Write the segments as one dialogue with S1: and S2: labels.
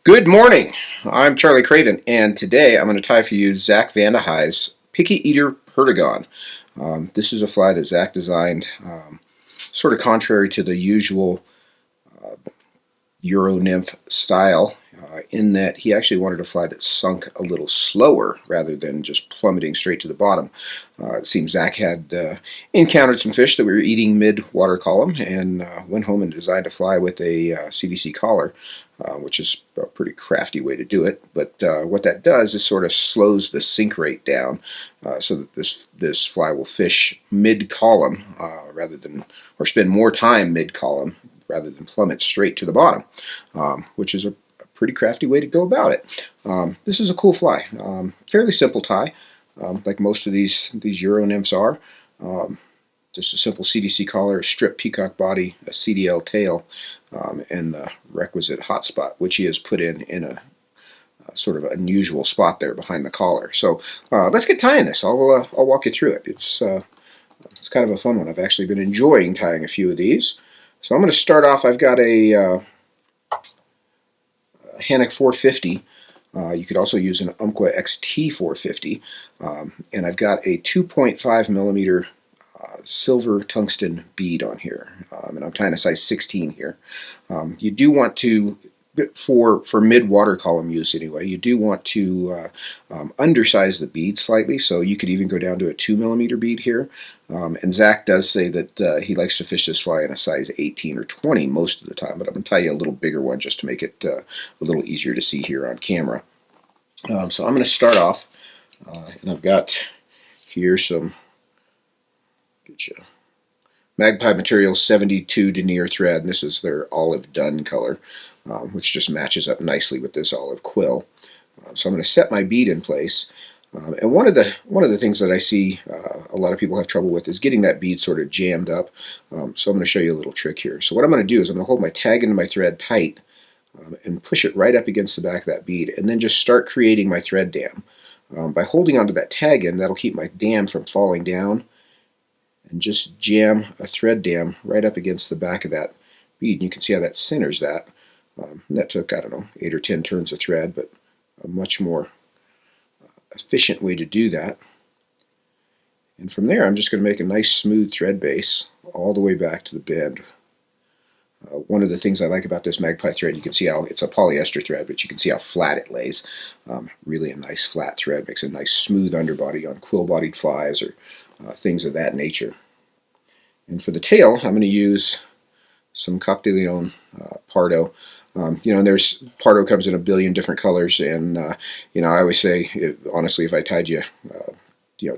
S1: Good morning. I'm Charlie Craven, and today I'm going to tie for you Zach Vandehey's Picky Eater Perdigon. This is a fly that Zach designed, sort of contrary to the usual Euro nymph style, in that he actually wanted a fly that sunk a little slower rather than just plummeting straight to the bottom. It seems Zach had encountered some fish that were eating mid-water column and went home and designed a fly with a CDC collar, which is a pretty crafty way to do it. But what that does is sort of slows the sink rate down so that this fly will fish mid-column rather than, or spend more time mid-column rather than plummet straight to the bottom, which is a pretty crafty way to go about it. This is a cool fly. Fairly simple tie, like most of these Euro nymphs are. Just a simple CDC collar, a strip peacock body, a CDL tail, and the requisite hotspot, which he has put in a sort of unusual spot there behind the collar. So let's get tying this. I'll walk you through it. It's kind of a fun one. I've actually been enjoying tying a few of these. So I'm going to start off. I've got a Hanak 450. You could also use an Umpqua XT 450. And I've got a 2.5 millimeter silver tungsten bead on here. And I'm tying a size 16 here. You do want to, for mid-water column use anyway, you do want to undersize the bead slightly, so you could even go down to a 2 millimeter bead here. And Zach does say that he likes to fish this fly in a size 18 or 20 most of the time, but I'm going to tie you a little bigger one just to make it a little easier to see here on camera. So I'm going to start off, and I've got here some Magpie material 72 denier thread, and this is their olive dun color, which just matches up nicely with this olive quill. So I'm going to set my bead in place. And one of the things that I see a lot of people have trouble with is getting that bead sort of jammed up. So I'm going to show you a little trick here. So what I'm going to do is I'm going to hold my tag into my thread tight and push it right up against the back of that bead, and then just start creating my thread dam. By holding onto that tag end, that'll keep my dam from falling down, and just jam a thread dam right up against the back of that bead. And you can see how that centers that. That took, I don't know, 8 or 10 turns of thread, but a much more efficient way to do that. And from there, I'm just going to make a nice smooth thread base all the way back to the bend. One of the things I like about this Magpie thread, you can see how it's a polyester thread, but you can see how flat it lays. Really a nice flat thread, makes a nice smooth underbody on quill-bodied flies or things of that nature. And for the tail, I'm going to use some Coq De Leon Pardo. And there's Pardo comes in a billion different colors, and I always say, honestly, if I tied you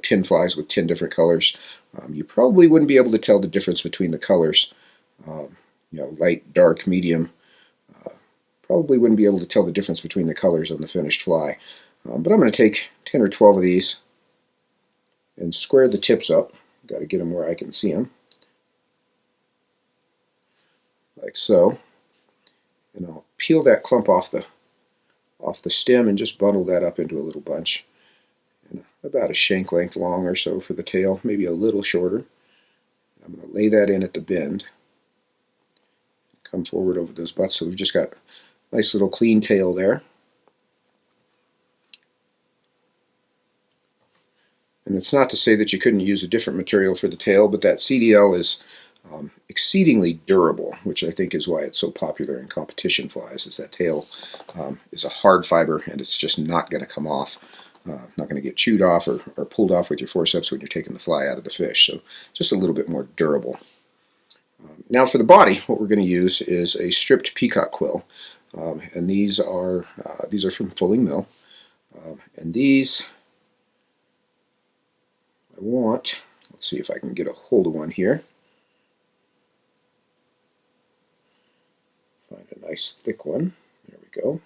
S1: 10 flies with 10 different colors, you probably wouldn't be able to tell the difference between the colors. Light, dark, medium, probably wouldn't be able to tell the difference between the colors on the finished fly. But I'm going to take 10 or 12 of these and square the tips up. Got to get them where I can see them, like so. And I'll peel that clump off the stem and just bundle that up into a little bunch. And about a shank length long or so for the tail, maybe a little shorter. I'm going to lay that in at the bend. Come forward over those butts, so we've just got a nice little clean tail there. And it's not to say that you couldn't use a different material for the tail, but that CDL is exceedingly durable, which I think is why it's so popular in competition flies, is that tail is a hard fiber and it's just not going to come off, not going to get chewed off or pulled off with your forceps when you're taking the fly out of the fish, so just a little bit more durable. Now for the body, what we're going to use is a stripped peacock quill, and these are from Fulling Mill, and these let's see if I can get a hold of one here. Find a nice thick one. There we go.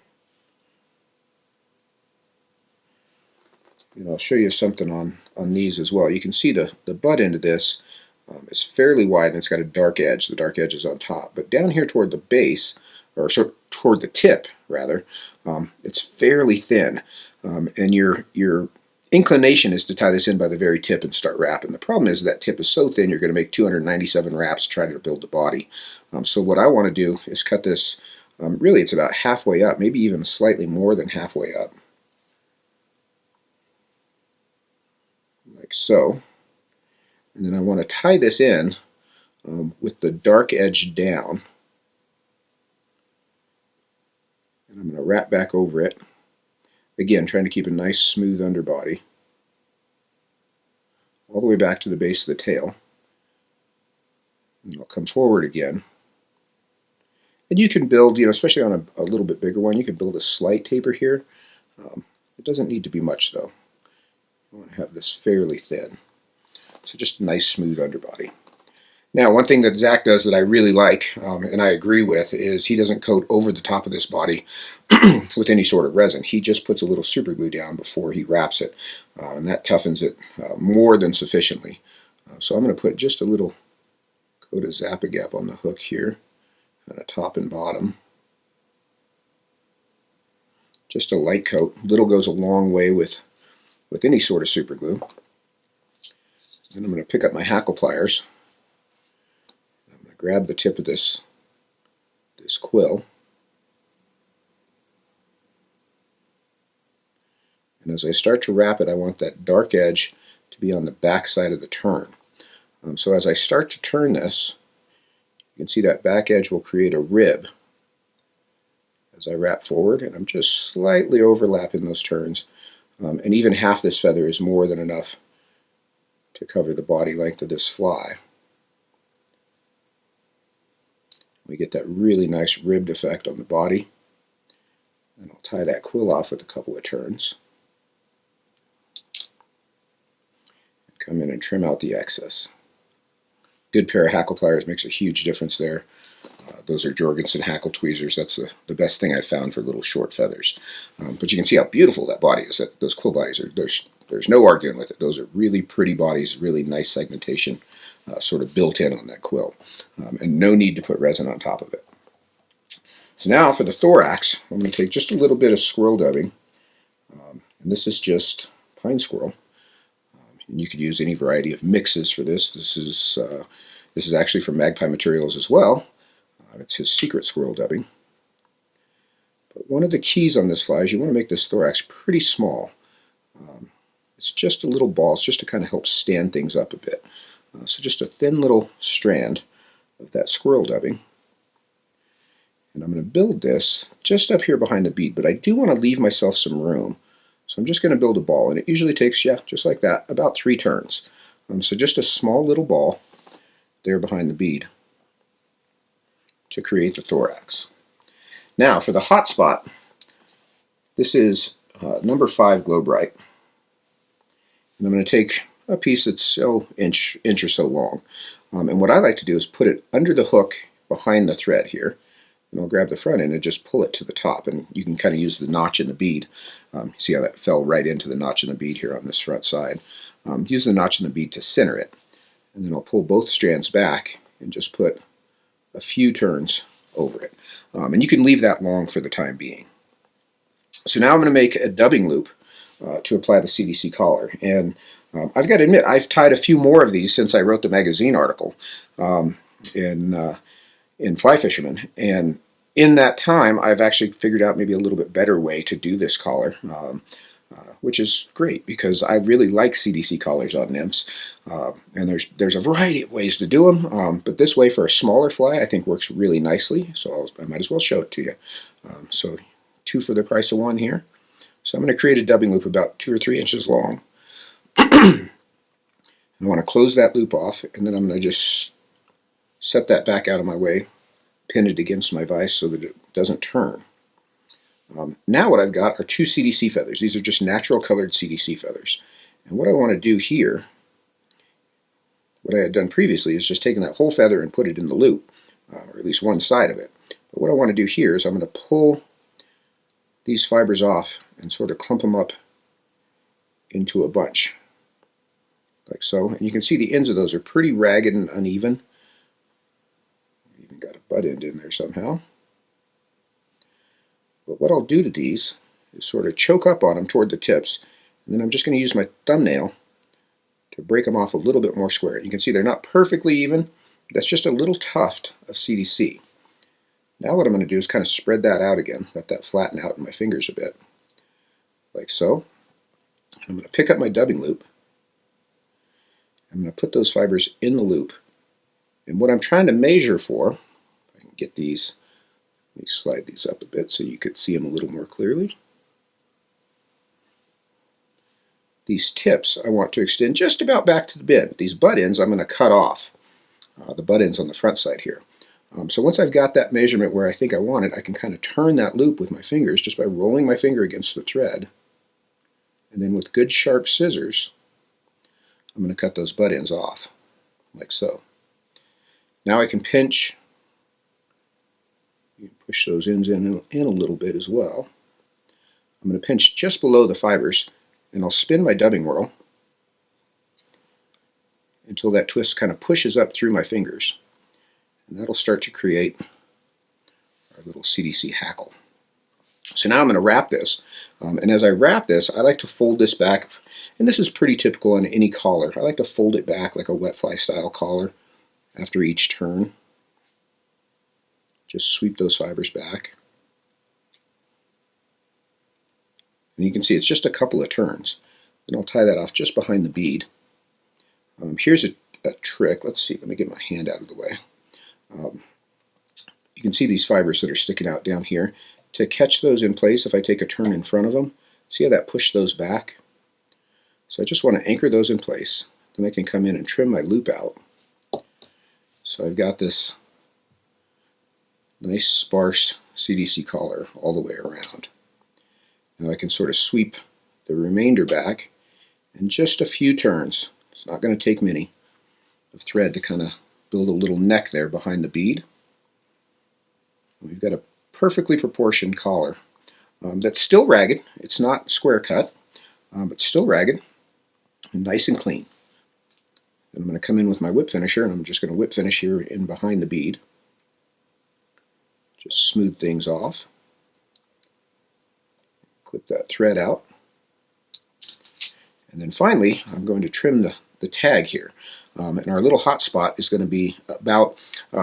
S1: And I'll show you something on these as well. You can see the butt end of this is fairly wide, and it's got a dark edge. The dark edge is on top. But down here toward the base, or toward the tip, rather, it's fairly thin. And your inclination is to tie this in by the very tip and start wrapping. The problem is that tip is so thin you're going to make 297 wraps trying to build the body. So what I want to do is cut this Really, it's about halfway up, maybe even slightly more than halfway up, like so. And then I want to tie this in with the dark edge down. And I'm going to wrap back over it. Again, trying to keep a nice smooth underbody all the way back to the base of the tail. And I'll come forward again. And you can build, especially on a little bit bigger one, you can build a slight taper here. It doesn't need to be much though. I want to have this fairly thin. So just a nice smooth underbody. Now, one thing that Zach does that I really like, and I agree with, is he doesn't coat over the top of this body with any sort of resin. He just puts a little super glue down before he wraps it, and that toughens it more than sufficiently. So I'm going to put just a little coat of Zap-A-Gap on the hook here, kind of top and bottom. Just a light coat. Little goes a long way with any sort of super glue. And I'm going to pick up my hackle pliers. I'm going to grab the tip of this quill. And as I start to wrap it, I want that dark edge to be on the back side of the turn. So as I start to turn this, you can see that back edge will create a rib as I wrap forward, and I'm just slightly overlapping those turns. And even half this feather is more than enough to cover the body length of this fly. We get that really nice ribbed effect on the body. And I'll tie that quill off with a couple of turns. Come in and trim out the excess. Good pair of hackle pliers makes a huge difference there. Those are Jorgensen hackle tweezers. That's the best thing I've found for little short feathers. But you can see how beautiful that body is. Those quill bodies are there's no arguing with it. Those are really pretty bodies, really nice segmentation, sort of built in on that quill, and no need to put resin on top of it. So now for the thorax, I'm going to take just a little bit of squirrel dubbing, and this is just pine squirrel. And you could use any variety of mixes for this. This is actually from Magpie Materials as well. It's his secret squirrel dubbing. But one of the keys on this fly is you want to make this thorax pretty small. It's just a little ball. It's just to kind of help stand things up a bit. So just a thin little strand of that squirrel dubbing. And I'm going to build this just up here behind the bead, but I do want to leave myself some room. So I'm just going to build a ball, and it usually takes, just like that, about 3 turns. So just a small little ball there behind the bead to create the thorax. Now for the hot spot, this is number 5 Glo-Brite. And I'm going to take a piece that's inch or so long. And what I like to do is put it under the hook behind the thread here. And I'll grab the front end and just pull it to the top, and you can kind of use the notch in the bead. See how that fell right into the notch in the bead here on this front side. Use the notch in the bead to center it, and then I'll pull both strands back and just put a few turns over it. And you can leave that long for the time being. So now I'm going to make a dubbing loop to apply the CDC collar. And I've got to admit, I've tied a few more of these since I wrote the magazine article in Fly Fisherman, and in that time I've actually figured out maybe a little bit better way to do this collar, which is great because I really like CDC collars on nymphs, and there's a variety of ways to do them, but this way for a smaller fly I think works really nicely, so I might as well show it to you. So 2 for the price of 1 here. So I'm going to create a dubbing loop about 2 or 3 inches long. I want to close that loop off, and then I'm going to just set that back out of my way, pin it against my vise so that it doesn't turn. Now what I've got are 2 CDC feathers. These are just natural colored CDC feathers. And what I want to do here, what I had done previously, is just taking that whole feather and put it in the loop, or at least one side of it. But what I want to do here is I'm going to pull these fibers off and sort of clump them up into a bunch, like so. And you can see the ends of those are pretty ragged and uneven. Even got a butt end in there somehow. But what I'll do to these is sort of choke up on them toward the tips, and then I'm just going to use my thumbnail to break them off a little bit more square. You can see they're not perfectly even. That's just a little tuft of CDC. Now what I'm going to do is kind of spread that out again, let that flatten out in my fingers a bit, like so. And I'm going to pick up my dubbing loop. I'm going to put those fibers in the loop. And what I'm trying to measure for, if I can get these, let me slide these up a bit so you could see them a little more clearly. These tips I want to extend just about back to the bend. These butt ends I'm going to cut off, the butt ends on the front side here. So once I've got that measurement where I think I want it, I can kind of turn that loop with my fingers just by rolling my finger against the thread. And then with good sharp scissors, I'm going to cut those butt ends off, like so. Now I can pinch, push those ends in a little bit as well. I'm going to pinch just below the fibers, and I'll spin my dubbing whirl until that twist kind of pushes up through my fingers. And that'll start to create our little CDC hackle. So now I'm going to wrap this, and as I wrap this, I like to fold this back, and this is pretty typical on any collar. I like to fold it back like a wet fly style collar after each turn. Just sweep those fibers back. And you can see it's just a couple of turns. And I'll tie that off just behind the bead. Here's a trick. Let's see, let me get my hand out of the way. You can see these fibers that are sticking out down here. To catch those in place, if I take a turn in front of them, see how that pushed those back? So I just want to anchor those in place. Then I can come in and trim my loop out. So I've got this nice sparse CDC collar all the way around. Now I can sort of sweep the remainder back in just a few turns. It's not going to take many of thread to kind of build a little neck there behind the bead. We've got a perfectly proportioned collar that's still ragged. It's not square cut, but still ragged and nice and clean. And I'm going to come in with my whip finisher, and I'm just going to whip finish here in behind the bead. Just smooth things off. Clip that thread out. And then finally, I'm going to trim the tag here. And our little hot spot is going to be about,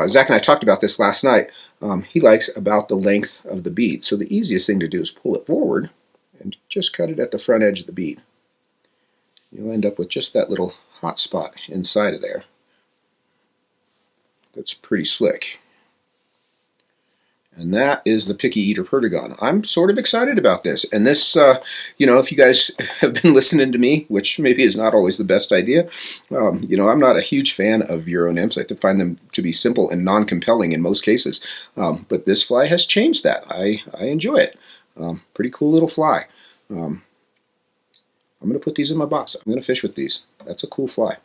S1: Zach and I talked about this last night, he likes about the length of the bead. So the easiest thing to do is pull it forward and just cut it at the front edge of the bead. You'll end up with just that little hot spot inside of there. That's pretty slick. And that is the Picky Eater Perdigon. I'm sort of excited about this. And this, if you guys have been listening to me, which maybe is not always the best idea, I'm not a huge fan of Euro nymphs. I find them to be simple and non-compelling in most cases. But this fly has changed that. I enjoy it. Pretty cool little fly. I'm going to put these in my box. I'm going to fish with these. That's a cool fly.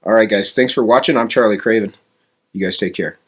S1: All right, guys. Thanks for watching. I'm Charlie Craven. You guys take care.